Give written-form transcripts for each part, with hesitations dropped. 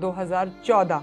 2014।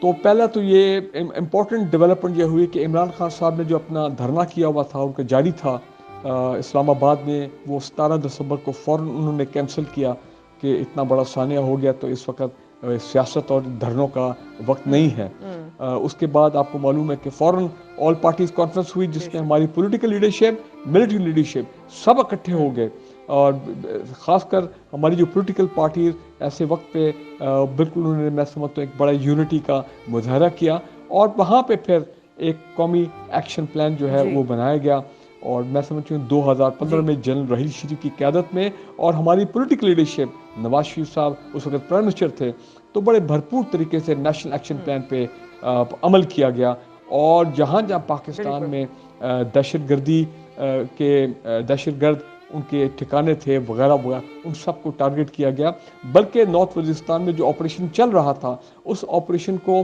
تو پہلا تو یہ امپورٹنٹ ڈیولپمنٹ یہ ہوئی کہ عمران خان صاحب نے جو اپنا دھرنا کیا ہوا تھا ان کا جاری تھا اسلام آباد میں، وہ 17 دسمبر کو فوراً انہوں نے کینسل کیا کہ اتنا بڑا سانحہ ہو گیا تو اس وقت سیاست اور دھرنوں کا وقت نہیں ہے۔ اس کے بعد آپ کو معلوم ہے کہ فوراً آل پارٹیز کانفرنس ہوئی جس میں ہماری پولیٹیکل لیڈرشپ، ملٹری لیڈرشپ سب اکٹھے ہو گئے، اور خاص کر ہماری جو پولیٹیکل پارٹیز ایسے وقت پہ بالکل انہوں نے، میں سمجھتا ہوں، ایک بڑا یونٹی کا مظاہرہ کیا، اور وہاں پہ پھر ایک قومی ایکشن پلان جو ہے وہ بنایا گیا، اور میں سمجھتی ہوں 2015 میں جنرل رحیل شریف کی قیادت میں اور ہماری پولیٹیکل لیڈرشپ، نواز شریف صاحب اس وقت پرائم منسٹر تھے، تو بڑے بھرپور طریقے سے نیشنل ایکشن پلان پہ عمل کیا گیا، اور جہاں جہاں پاکستان میں دہشت گردی کے دہشت گرد ان کے ٹھکانے تھے وغیرہ وغیرہ، ان سب کو ٹارگٹ کیا گیا، بلکہ نارتھ وزیرستان میں جو آپریشن چل رہا تھا اس آپریشن کو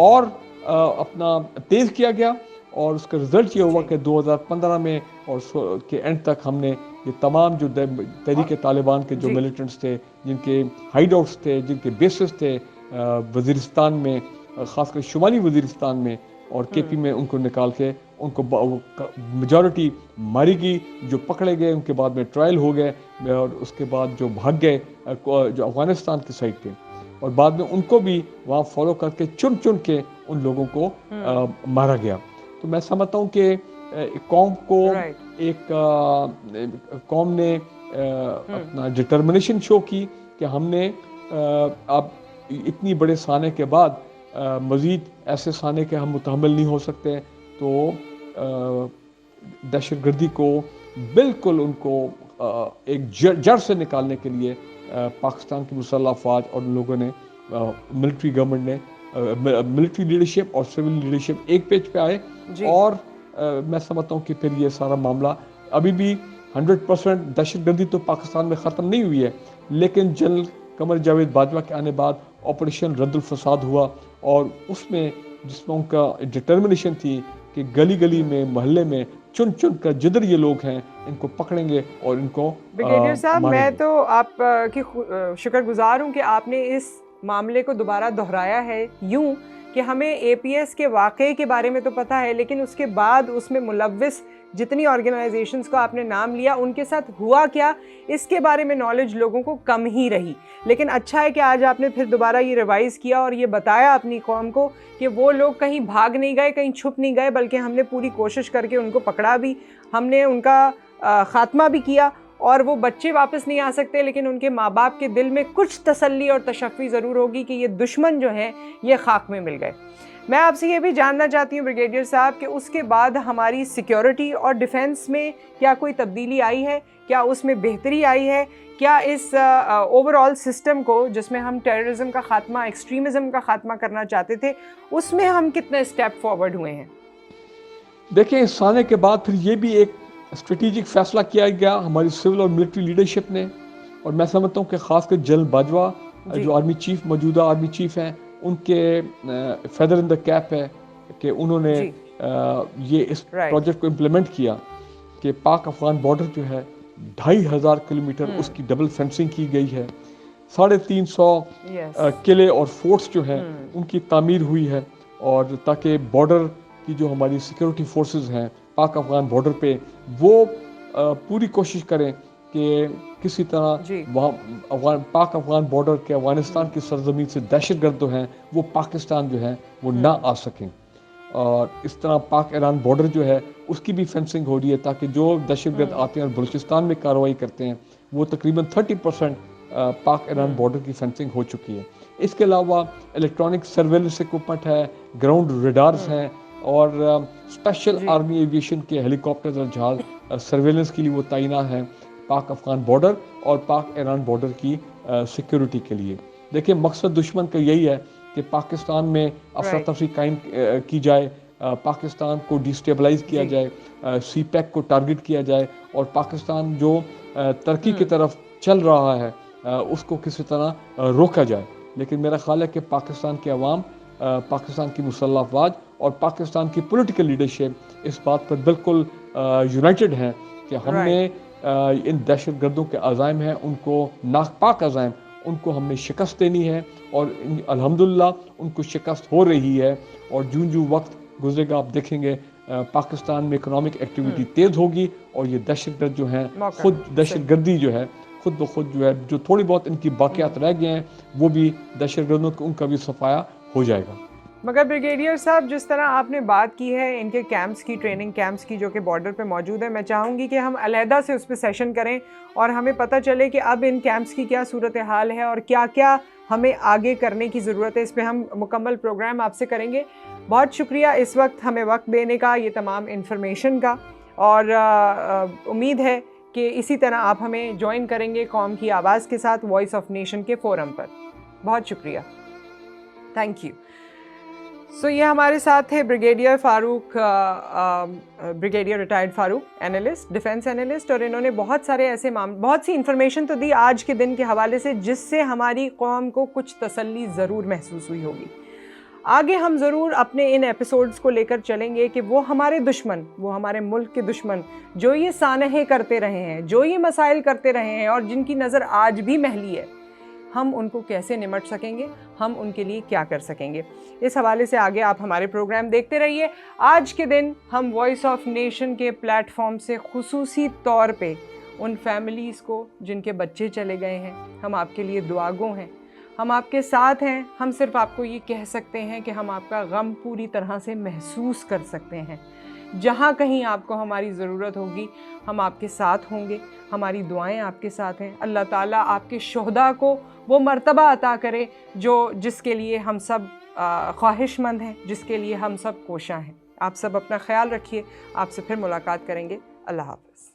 اور اپنا تیز کیا گیا، اور اس کا رزلٹ یہ ہوا کہ 2015 میں اور کے اینڈ تک ہم نے یہ تمام جو تحریک طالبان کے جو ملیٹنٹس تھے، جن کے ہائیڈ آؤٹس تھے، جن کے بیسز تھے وزیرستان میں، خاص کر شمالی وزیرستان میں اور کے پی میں، ان کو نکال کے ان کو میجورٹی ماری گئی، جو پکڑے گئے ان کے بعد میں ٹرائل ہو گئے، اور اس کے بعد جو بھاگ گئے جو افغانستان کی سائڈ پہ، اور بعد میں ان کو بھی وہاں فالو کر کے چن چن کے ان لوگوں کو مارا گیا۔ تو میں سمجھتا ہوں کہ قوم کو ایک قوم نے اپنا ڈٹرمنیشن شو کی کہ ہم نے اب اتنی بڑے سانحے کے بعد مزید ایسے سانحے کے ہم متحمل نہیں ہو سکتے، تو دہشت گردی کو بالکل ان کو ایک جڑ سے نکالنے کے لیے پاکستان کی مسلح افواج اور ان لوگوں نے، ملٹری گورنمنٹ نے، ملٹری لیڈرشپ اور سول لیڈرشپ ایک پیج پہ آئے، اور میں سمجھتا ہوں کہ پھر یہ سارا معاملہ ابھی بھی 100% دہشت گردی تو پاکستان میں ختم نہیں ہوئی ہے، لیکن جنرل قمر جاوید باجوہ کے آنے بعد آپریشن رد الفساد ہوا، اور اس میں جس میں ان کا ڈٹرمنیشن تھی کہ گلی گلی میں، محلے میں چن چن کر جدھر یہ لوگ ہیں ان کو پکڑیں گے اور ان کو بریگیڈیئر صاحب، میں تو آپ کی شکر گزار ہوں کہ آپ نے اس معاملے کو دوبارہ دہرایا ہے، یوں کہ ہمیں اے پی ایس کے واقعے کے بارے میں تو پتہ ہے، لیکن اس کے بعد اس میں ملوث جتنی آرگنائزیشنز کو آپ نے نام لیا ان کے ساتھ ہوا کیا، اس کے بارے میں نالج لوگوں کو کم ہی رہی۔ لیکن اچھا ہے کہ آج آپ نے پھر دوبارہ یہ ریوائز کیا اور یہ بتایا اپنی قوم کو کہ وہ لوگ کہیں بھاگ نہیں گئے، کہیں چھپ نہیں گئے، بلکہ ہم نے پوری کوشش کر کے ان کو پکڑا بھی، ہم نے ان کا خاتمہ بھی کیا، اور وہ بچے واپس نہیں آ سکتے، لیکن ان کے ماں باپ کے دل میں کچھ تسلی اور تشفی ضرور ہوگی کہ یہ دشمن جو ہیں یہ خاک میں مل گئے۔ میں آپ سے یہ بھی جاننا چاہتی ہوں بریگیڈیئر صاحب کہ اس کے بعد ہماری سیکیورٹی اور ڈیفنس میں کیا کوئی تبدیلی آئی ہے، کیا اس میں بہتری آئی ہے، کیا اس اوور آل سسٹم کو جس میں ہم ٹیررزم کا خاتمہ، ایکسٹریمزم کا خاتمہ کرنا چاہتے تھے، اس میں ہم کتنے اسٹیپ فارورڈ ہوئے ہیں؟ دیکھیں، اس سانے کے بعد پھر یہ بھی ایک اسٹریٹجک فیصلہ کیا گیا ہماری سول اور ملٹری لیڈرشپ نے، اور میں سمجھتا ہوں کہ خاص کر جنرل باجوہ جو آرمی چیف، موجودہ آرمی چیف ہیں، ان کے فیدر ان دا کیپ ہے کہ انہوں نے یہ اس پروجیکٹ کو امپلیمنٹ کیا کہ پاک افغان بارڈر جو ہے 2500 کلومیٹر اس کی ڈبل فینسنگ کی گئی ہے، 350 قلعے اور فورٹس جو ہیں ان کی تعمیر ہوئی ہے، اور تاکہ بارڈر کی جو ہماری سیکیورٹی فورسز ہیں پاک افغان بارڈر پہ وہ پوری کوشش کریں کہ کسی طرح وہاں پاک افغان بارڈر کے افغانستان کی سرزمین سے دہشت گرد جو ہیں وہ پاکستان جو ہیں وہ نہ آ سکیں، اور اس طرح پاک ایران بارڈر جو ہے اس کی بھی فینسنگ ہو رہی ہے تاکہ جو دہشت گرد آتے ہیں اور بلوچستان میں کارروائی کرتے ہیں وہ تقریباً 30% پاک ایران بارڈر کی فینسنگ ہو چکی ہے۔ اس کے علاوہ الیکٹرانک سرویلنس اکوپمنٹ ہے، گراؤنڈ ریڈارز ہیں، اور اسپیشل آرمی ایویشن کے ہیلی کاپٹر اور جہاز سرویلنس کے لیے وہ تعینات ہیں پاک افغان بارڈر اور پاک ایران بارڈر کی سیکیورٹی کے لیے۔ دیکھیں، مقصد دشمن کا یہی ہے کہ پاکستان میں افراتفری قائم کی جائے، پاکستان کو ڈیسٹیبلائز کیا جائے، سی پیک کو ٹارگٹ کیا جائے، اور پاکستان جو ترقی کی طرف چل رہا ہے اس کو کسی طرح روکا جائے۔ لیکن میرا خیال ہے کہ پاکستان کے عوام، پاکستان کی مسلح افواج اور پاکستان کی پولیٹیکل لیڈرشپ اس بات پر بالکل یونائٹڈ ہیں کہ ہم نے ان دہشت گردوں کے عزائم ہیں ان کو ناپاک عزائم ان کو ہم نے شکست دینی ہے اور الحمدللہ ان کو شکست ہو رہی ہے. اور جو وقت گزرے گا آپ دیکھیں گے پاکستان میں اکنامک ایکٹیویٹی تیز ہوگی اور یہ دہشت گرد جو ہیں خود دہشت گردی جو ہے خود بخود جو ہے جو تھوڑی بہت ان کی باقیات رہ گئے ہیں وہ بھی دہشت گردوں ان کا بھی صفایا ہو جائے گا. مگر بریگیڈیئر صاحب جس طرح آپ نے بات کی ہے ان کے کیمپس کی، ٹریننگ کیمپس کی جو کہ بارڈر پہ موجود ہے، میں چاہوں گی کہ ہم علیحدہ سے اس پہ سیشن کریں اور ہمیں پتہ چلے کہ اب ان کیمپس کی کیا صورتحال ہے اور کیا کیا ہمیں آگے کرنے کی ضرورت ہے. اس پہ ہم مکمل پروگرام آپ سے کریں گے. بہت شکریہ اس وقت ہمیں وقت دینے کا، یہ تمام انفارمیشن کا، اور امید ہے کہ اسی طرح آپ ہمیں جوائن کریں گے قوم کی آواز کے ساتھ وائس آف نیشن کے فورم پر. بہت شکریہ. Thank you. سو یہ ہمارے ساتھ تھے brigadier Farooq, brigadier retired Farooq, analyst, defence analyst, اور انہوں نے بہت سارے ایسے بہت سی انفارمیشن تو دی آج کے دن کے حوالے سے جس سے ہماری قوم کو کچھ تسلی ضرور محسوس ہوئی ہوگی. آگے ہم ضرور اپنے ان ایپیسوڈز کو لے کر چلیں گے کہ وہ ہمارے دشمن، وہ ہمارے ملک کے دشمن جو یہ سانحے کرتے رہے ہیں، جو یہ مسائل کرتے رہے ہیں اور جن کی نظر آج بھی محلی ہے، ہم ان کو کیسے نمٹ سکیں گے، ہم ان کے لیے کیا کر سکیں گے. اس حوالے سے آگے آپ ہمارے پروگرام دیکھتے رہیے. آج کے دن ہم وائس آف نیشن کے پلیٹ فارم سے خصوصی طور پہ ان فیملیز کو جن کے بچے چلے گئے ہیں، ہم آپ کے لیے دعا گو ہیں، ہم آپ کے ساتھ ہیں. ہم صرف آپ کو یہ کہہ سکتے ہیں کہ ہم آپ کا غم پوری طرح سے محسوس کر سکتے ہیں. جہاں کہیں آپ کو ہماری ضرورت ہوگی ہم آپ کے ساتھ ہوں گے. ہماری دعائیں آپ کے ساتھ ہیں. اللہ تعالیٰ آپ کے شہداء کو وہ مرتبہ عطا کرے جس کے لیے ہم سب خواہش مند ہیں، جس کے لیے ہم سب کوشاں ہیں. آپ سب اپنا خیال رکھیے. آپ سے پھر ملاقات کریں گے. اللہ حافظ.